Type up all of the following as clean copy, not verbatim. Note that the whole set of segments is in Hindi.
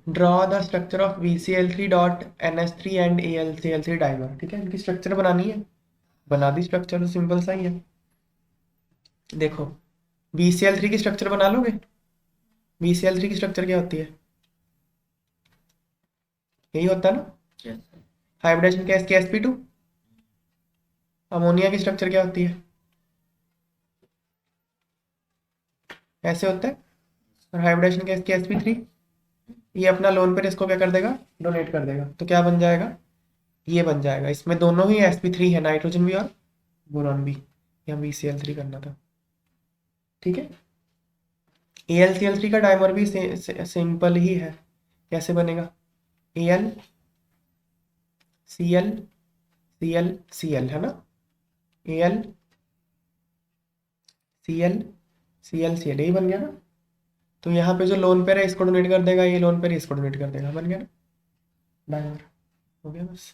Draw the structure of VCl3 dot NH3 and AlCl3 dimer. ठीक है, इनकी स्ट्रक्चर बनानी है, बना दी स्ट्रक्चर, तो सिंपल सा ही है। देखो, VCl3 की स्ट्रक्चर बना लोगे? VCl3 की स्ट्रक्चर क्या होती है? यही होता है ना, Yes. हाइब्रिडेशन केस की sp2। अमोनिया की स्ट्रक्चर क्या होती है? ऐसे होता है। और हाइब्रिडेशन केस की sp3, ये अपना लोन पेयर इसको क्या कर देगा, डोनेट कर देगा, तो क्या बन जाएगा, ये बन जाएगा। इसमें दोनों ही sp3 है, नाइट्रोजन भी और बोरॉन भी। यहाँ VCl3 करना था। ठीक है, AlCl3 का डाइमर भी सिंपल ही है। कैसे बनेगा? Al Cl Cl Cl है ना, Al Cl Cl Cl, यही बन गया ना। तो यहाँ पे जो लोन पेयर है इसको डोनेट कर देगा, ये लोन पेयर इसको डोनेट कर देगा, बन गया ना डाइमर। हो गया बस।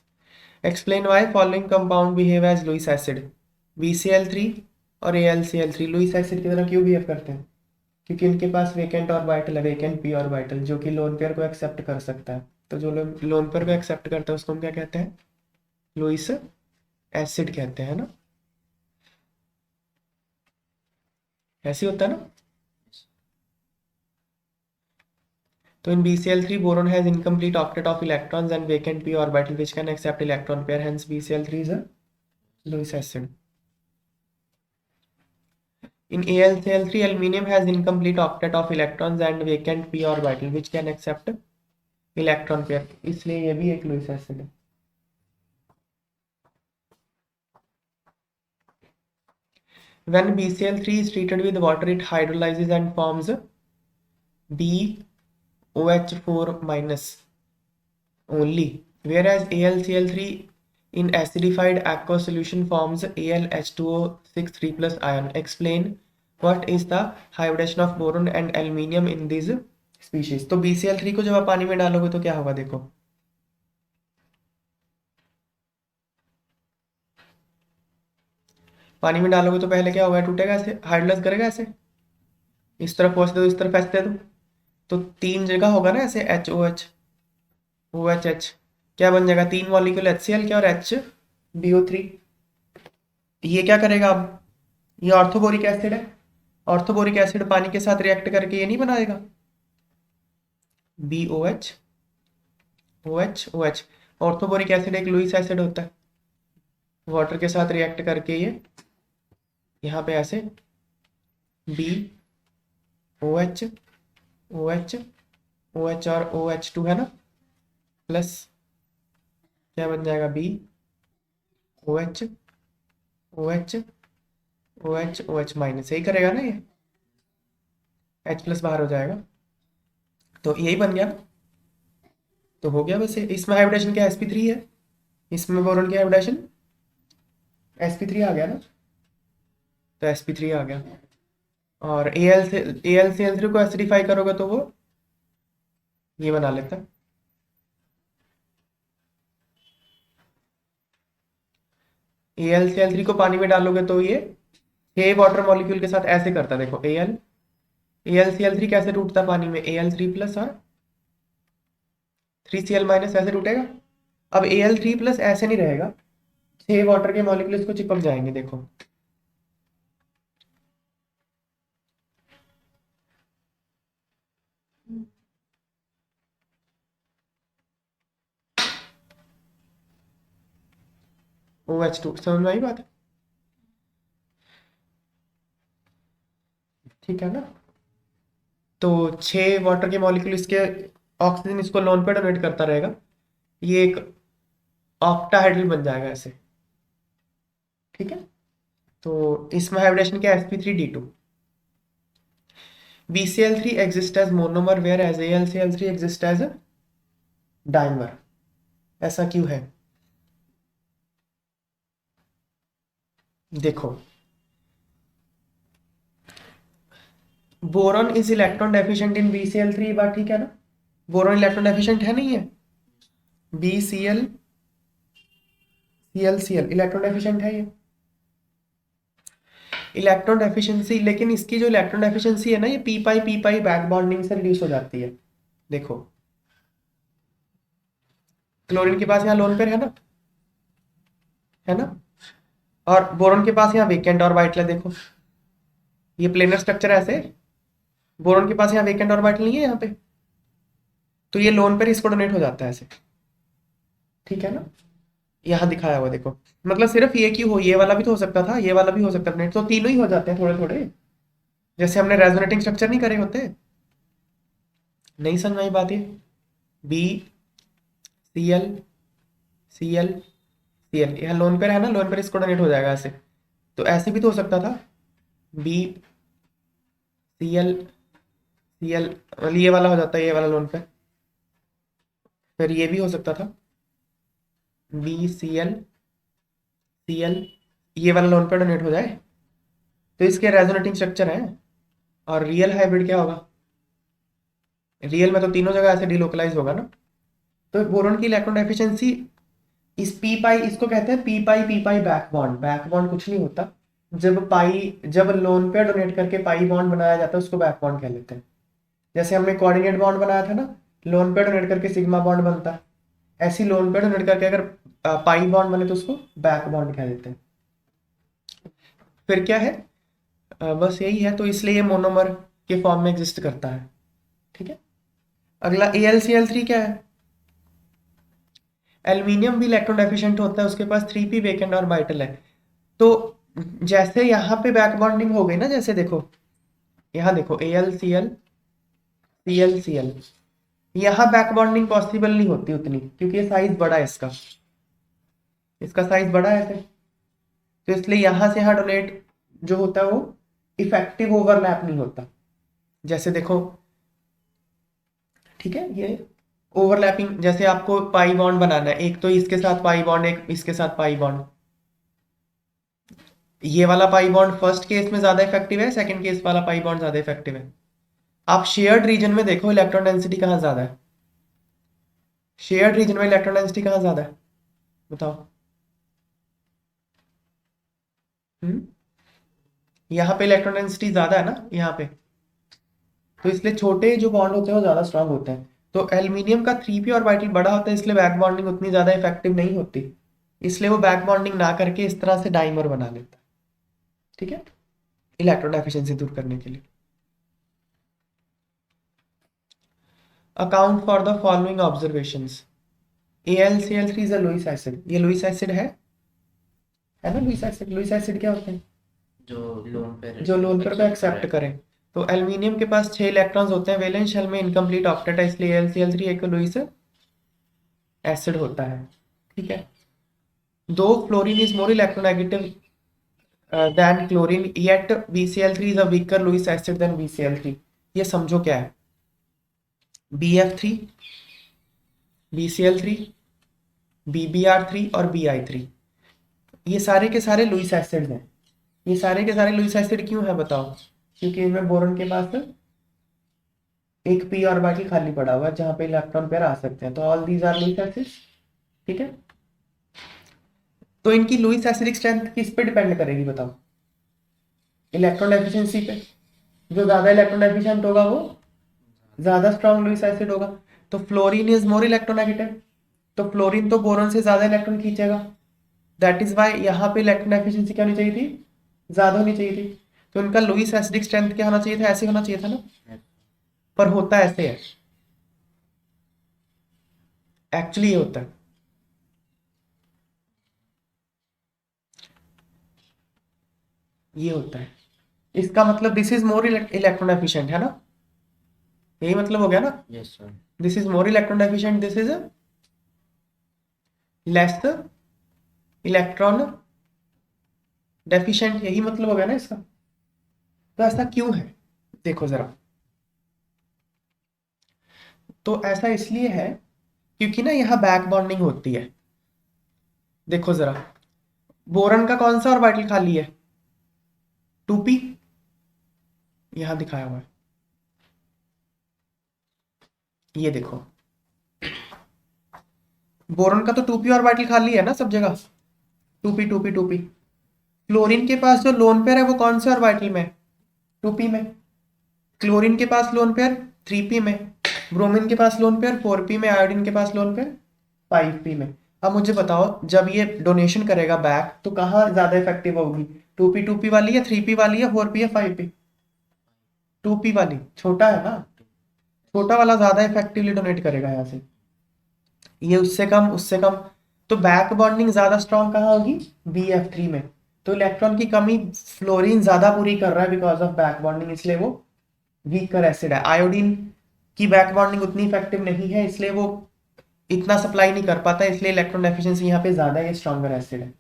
Explain why following compound behave as Lewis acid. VCl3 और AlCl3 लुईस एसिड की तरह क्यों बिहेव करते हैं? क्योंकि इनके पास वेकेंट ऑर्बिटल है, वेकेंट पी ऑर्बिटल, जो कि लोन पेयर को एक्सेप्ट कर सकता है। तो जो लोन पेयर को एक्सेप्ट करता है उसको हम क्या कहते हैं? लुईस एसिड कहते हैं ना। ऐसे ही होता है ना। तो in BCl3 boron has incomplete octet of electrons and vacant p orbital which can accept electron pair, hence BCl3 is a Lewis acid. In AlCl3 aluminium has incomplete octet of electrons and vacant p orbital which can accept electron pair, इसलिए ये भी एक Lewis acid है। When BCl3 is treated with water it hydrolyzes and forms BOH4 minus only, whereas AlCl3 in acidified aqueous solution forms AlH2O6 3 plus ion. Explain what is the hybridization of boron and aluminium in these species। तो BCl3 को जब आप पानी में डालोगे तो क्या होगा, देखो, पानी में डालोगे तो पहले क्या होगा, टूटेगा, ऐसे हाइड्रोलाइज करेगा, ऐसे इस तरफ पहुंच दो, इस तरफ ऐसे दे दो, तो तीन जगह होगा ना ऐसे, HOH OHH, क्या बन जाएगा, तीन मॉलिक्यूल HCl क्या और HbO3। ये क्या करेगा अब, ये ऑर्थोबोरिक एसिड है, ऑर्थोबोरिक एसिड पानी के साथ रिएक्ट करके ये नहीं बनाएगा, BOH OH। ऑर्थोबोरिक एसिड एक लुईस एसिड होता है, वाटर के साथ रिएक्ट करके ये यहाँ पे ऐसे BOH OH OH और OH2 है ना, प्लस क्या बन जाएगा, BOH OH OH OH minus, यही करेगा ना ये, H प्लस बाहर हो जाएगा, तो यही बन गया। तो हो गया बस ये। इसमें हाइब्रिडेशन क्या, sp3 है, इसमें बोरॉन की हाइब्रिडेशन sp3 आ गया ना, तो sp3 आ गया। और AlCl3 को एसिडिफाई करोगे तो वो ये बना लेता है। AlCl3 को पानी में डालोगे तो ये 6 वाटर मॉलिक्यूल के साथ ऐसे करता है, देखो AlCl3 कैसे टूटता है पानी में, Al3 प्लस और 3Cl माइनस, ऐसे टूटेगा। अब Al3 प्लस ऐसे नहीं रहेगा, 6 वाटर के मॉलिक्यूल इसको चिपक जाएंगे, देखो, OH2, समझ में आई बात? ठीक है ना। तो 6 वाटर के मॉलिक्यूल इसके, ऑक्सीजन इसको लोन पे डोनेट करता रहेगा, ये एक ऑक्टाहाइड्रल बन जाएगा ऐसे। ठीक है, तो इसमें हाइब्रिडेशन क्या है, sp3d2। BCl3 exists as monomer whereas AlCl3 exists as a dimer। ऐसा क्यों है, देखो, boron is electron deficient in BCl3, बात ठीक है ना, बोरॉन इलेक्ट्रॉन डेफिशिएंट है, नहीं है, BCl ClCl इलेक्ट्रॉन डेफिशिएंट है ये, इलेक्ट्रॉन डेफिशिएंसी, लेकिन इसकी जो इलेक्ट्रॉन डेफिशिएंसी है ना, ये पी पाई बैक बॉन्डिंग से रिड्यूस हो जाती है। देखो, क्लोरीन के पास यहाँ लोन पेयर है ना, और बोरोन के पास यहाँ वेकेंट ऑर्बिटल है। देखो ये प्लेनर स्ट्रक्चर ऐसे, बोरोन के पास यहाँ वेकेंट ऑर्बिटल नहीं है यहाँ पे, तो ये लोन पेयर इसको डोनेट हो जाता है ऐसे, ठीक है ना। यहाँ दिखाया हुआ देखो, मतलब सिर्फ ये क्यों हो, ये वाला भी तो हो सकता था, ये वाला भी हो सकता है, तो तीनों ही हो जाते हैं थोड़े थोड़े, जैसे हमने रेजोनेटिंग स्ट्रक्चर नहीं करे होते। नहीं समझ में आई बात ये, B C L C L C L, यहाँ लोन पेयर है ना, लोन पेयर इसको डोनेट हो जाएगा ऐसे, तो ऐसे भी तो हो सकता था, B C L C L, ये वाला हो जाता है, ये वाला लोन पेयर, फिर ये भी हो सकता था B C L C L, ये वाला लोन पेयर डोनेट हो जाए, तो इसके रेजोनेटिंग स्ट्रक्चर है। और रियल हाइब्रिड क्या होगा, रियल में तो तीनों जगह ऐसे डिलोकलाइज होगा ना। तो बोरोन की इलेक्ट्रॉन एफिशिएंसी इस पी पाई, इसको कहते हैं पी पाई बैक बॉन्ड। बैक बॉन्ड कुछ नहीं होता, जब लोन पेयर डोनेट करके पाई बॉन्ड बनाया जाता है उसको बैक बॉन्ड कह लेते हैं। जैसे हमने कोऑर्डिनेट बॉन्ड बनाया था ना, लोन पेयर डोनेट करके सिग्मा बॉन्ड बनता है, ऐसी लोन पेयर डोनेट करके अगर पाई बॉन्ड बने तो उसको बैक बॉन्ड कह देते हैं। फिर क्या है, बस यही है, तो इसलिए ये मोनोमर के फॉर्म में एग्जिस्ट करता है, ठीक है। अगला AlCl3 क्या है, एल्यूमिनियम भी इलेक्ट्रॉन डेफिशिएंट होता है, उसके पास 3p वेकेंट ऑर्बिटल है। तो जैसे यहाँ पे बैक बॉन्डिंग हो गई ना, जैसे देखो यहाँ देखो AlCl ClCl, यहाँ बैक बॉन्डिंग पॉसिबल नहीं होती उतनी, क्योंकि ये साइज बड़ा है इसका साइज बड़ा है ऐसे, तो इसलिए यहाँ से यहाँ डोनेट जो होता है वो इफेक्टिव ओवरलैप नहीं होता। जैसे देखो, ठीक है, ये ओवरलैपिंग, जैसे आपको पाई बॉन्ड बनाना है, एक तो इसके साथ पाई बॉन्ड, एक इसके साथ पाई बॉन्ड, ये वाला पाई बॉन्ड फर्स्ट केस में ज्यादा इफेक्टिव है, सेकंड केस वाला पाई बॉन्ड ज्यादा इफेक्टिव है। आप शेयर्ड रीजन में देखो इलेक्ट्रॉन डेंसिटी कहाँ ज्यादा है, शेयर्ड रीजन में इलेक्ट्रॉन डेंसिटी कहाँ ज्यादा है, बताओ। हम्म, यहाँ पे इलेक्ट्रॉन डेंसिटी ज्यादा है ना यहाँ पे, तो इसलिए छोटे जो बॉन्ड होते हैं वो ज्यादा स्ट्रांग होते हैं। तो एल्यूमिनियम का 3p ऑर्बिटल बड़ा होता है, इसलिए बैक बॉन्डिंग उतनी ज्यादा इफेक्टिव नहीं होती, इसलिए वो बैक बॉन्डिंग ना करके इस तरह से डाइमर बना लेता है, ठीक है, इलेक्ट्रॉन एफिशिएंसी दूर करने के लिए। Account for the following observations, AlCl3 is a Lewis acid, ये लुईस एसिड है ना, लुईस एसिड क्या होते हैं, जो लोन पेयर को एक्सेप्ट करें। तो एल्यूमिनियम के पास 6 इलेक्ट्रॉन्स होते हैं, वैलेंस शेल में इनकम्प्लीट ऑक्टेट है, इसलिए AlCl3 एक लुईस एसिड होता है, ठीक है। Though fluorine is more electronegative than chlorine, yet BCl3 is a weaker Lewis acid than BCl3। ये समझो क्या है, BF3, BCl3, BBr3 और BI3, ये सारे के सारे लुईस एसिड हैं। ये सारे के सारे लुईस एसिड क्यों है बताओ, क्योंकि इनमें बोरॉन के पास एक p ऑर्बिटल खाली पड़ा हुआ है जहां पे इलेक्ट्रॉन पेयर आ सकते हैं, तो all these are Lewis acids, ठीक है। तो इनकी लुईस एसिडिक स्ट्रेंथ किस पे डिपेंड करेगी बताओ, इलेक्ट्रॉन एफिशिएंसी पे। जो ज्यादा इलेक्ट्रॉन एफिशिएंट होगा वो ज्यादा स्ट्रॉन्ग लुईस एसिड होगा। तो फ्लोरीन इज मोर इलेक्ट्रोनेगेटिव, तो फ्लोरीन तो बोरॉन से ज्यादा इलेक्ट्रॉन खींचेगा, दैट इज वाई यहाँ पे इलेक्ट्रॉन एफिशिएंसी क्या होनी चाहिए थी, ज्यादा होनी चाहिए थी। तो इनका लुईस एसिडिक स्ट्रेंथ क्या होना चाहिए था, ऐसे होना चाहिए था ना, पर होता ऐसे है, एक्चुअली ये होता है, ये होता है। इसका मतलब this is more electron efficient है ना, यही मतलब हो गया ना। Yes sir. This is more electron efficient, this is less electron deficient, यही मतलब हो गया ना इसका। तो ऐसा क्यों है, देखो जरा, तो ऐसा इसलिए है क्योंकि ना यहाँ बैक बॉन्डिंग होती है। देखो जरा, बोरन का कौन सा ऑर्बिटल खाली है, 2p, यहां दिखाया हुआ है, ये देखो बोरन का तो 2p ऑर्बिटल खाली है ना सब जगह, 2p 2p 2p। क्लोरीन के पास जो लोन पेयर है वो कौन से ऑर्बिटल में, 2p में। क्लोरीन के पास लोन पेयर 3p में, ब्रोमीन के पास लोन पेयर 4p में, आयोडीन के पास लोन पेयर 5p में। अब मुझे बताओ जब ये डोनेशन करेगा बैक तो कहाँ ज्यादा इफेक्टिव होगी, 2p वाली या 3p वाली या 4p या 5p? 2p वाली, छोटा है ना, छोटा वाला ज्यादा इफेक्टिवली डोनेट करेगा यहाँ से, ये उससे कम। तो बैक बॉन्डिंग ज्यादा स्ट्रॉन्ग कहाँ होगी, BF3 में। तो इलेक्ट्रॉन की कमी फ्लोरीन ज्यादा पूरी कर रहा है बिकॉज ऑफ बैक बॉन्डिंग, इसलिए वो वीकर एसिड है। आयोडीन की बैक बॉन्डिंग उतनी इफेक्टिव नहीं है, इसलिए वो इतना सप्लाई नहीं कर पाता, इसलिए इलेक्ट्रॉन एफिशिएंसी यहाँ पे ज्यादा है, ये स्ट्रॉन्गर एसिड है।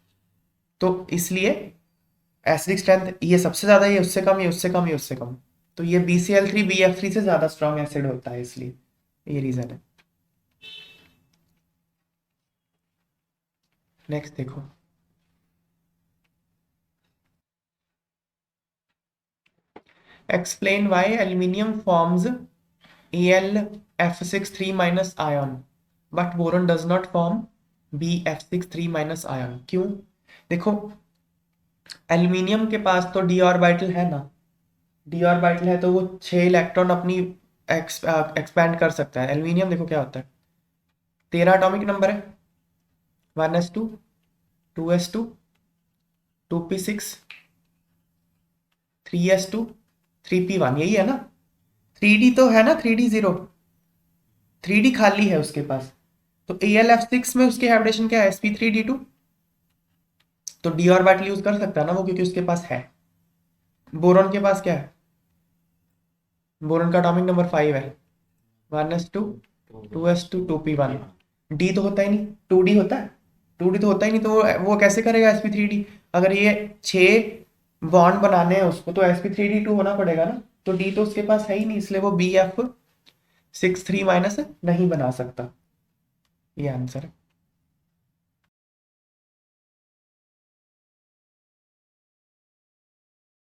तो इसलिए एसिडिक स्ट्रेंथ ये सबसे ज्यादा, ये उससे कम, ये उससे कम, ये उससे कम। तो ये BCl3 BF3 से ज्यादा स्ट्रॉन्ग एसिड होता है, इसलिए ये रीजन है। नेक्स्ट देखो, explain why aluminium forms AlF6 3- ion but boron does not form BF6 3- ion। क्यों? देखो एल्यूमिनियम के पास तो d ऑर्बिटल है ना, d ऑर्बिटल है तो वो 6 इलेक्ट्रॉन अपनी एक्सपैंड कर सकता है। एल्यूमिनियम देखो क्या होता है, 13 एटॉमिक नंबर है, 1s2 2s2 2p6 3s2 3p1, यही है ना। 3d तो है ना, 3d 0, 3d खाली है उसके पास। तो AlF6 में उसके हाइब्रिडेशन क्या है, sp3d2। तो d ऑर्बिटल यूज कर सकता है ना वो, क्योंकि उसके पास है। बोरॉन के पास क्या है, बोरॉन का एटॉमिक नंबर 5 है, 1s2 2s2 2p1। d तो होता ही नहीं, 2d होता है, 2d तो होता ही नहीं, तो वो कैसे करेगा sp3d? अगर ये 6 बॉन्ड बनाने हैं उसको तो sp3d2 होना पड़ेगा ना। तो d तो उसके पास है ही नहीं, इसलिए वो BF6 3- नहीं बना सकता। ये आंसर है।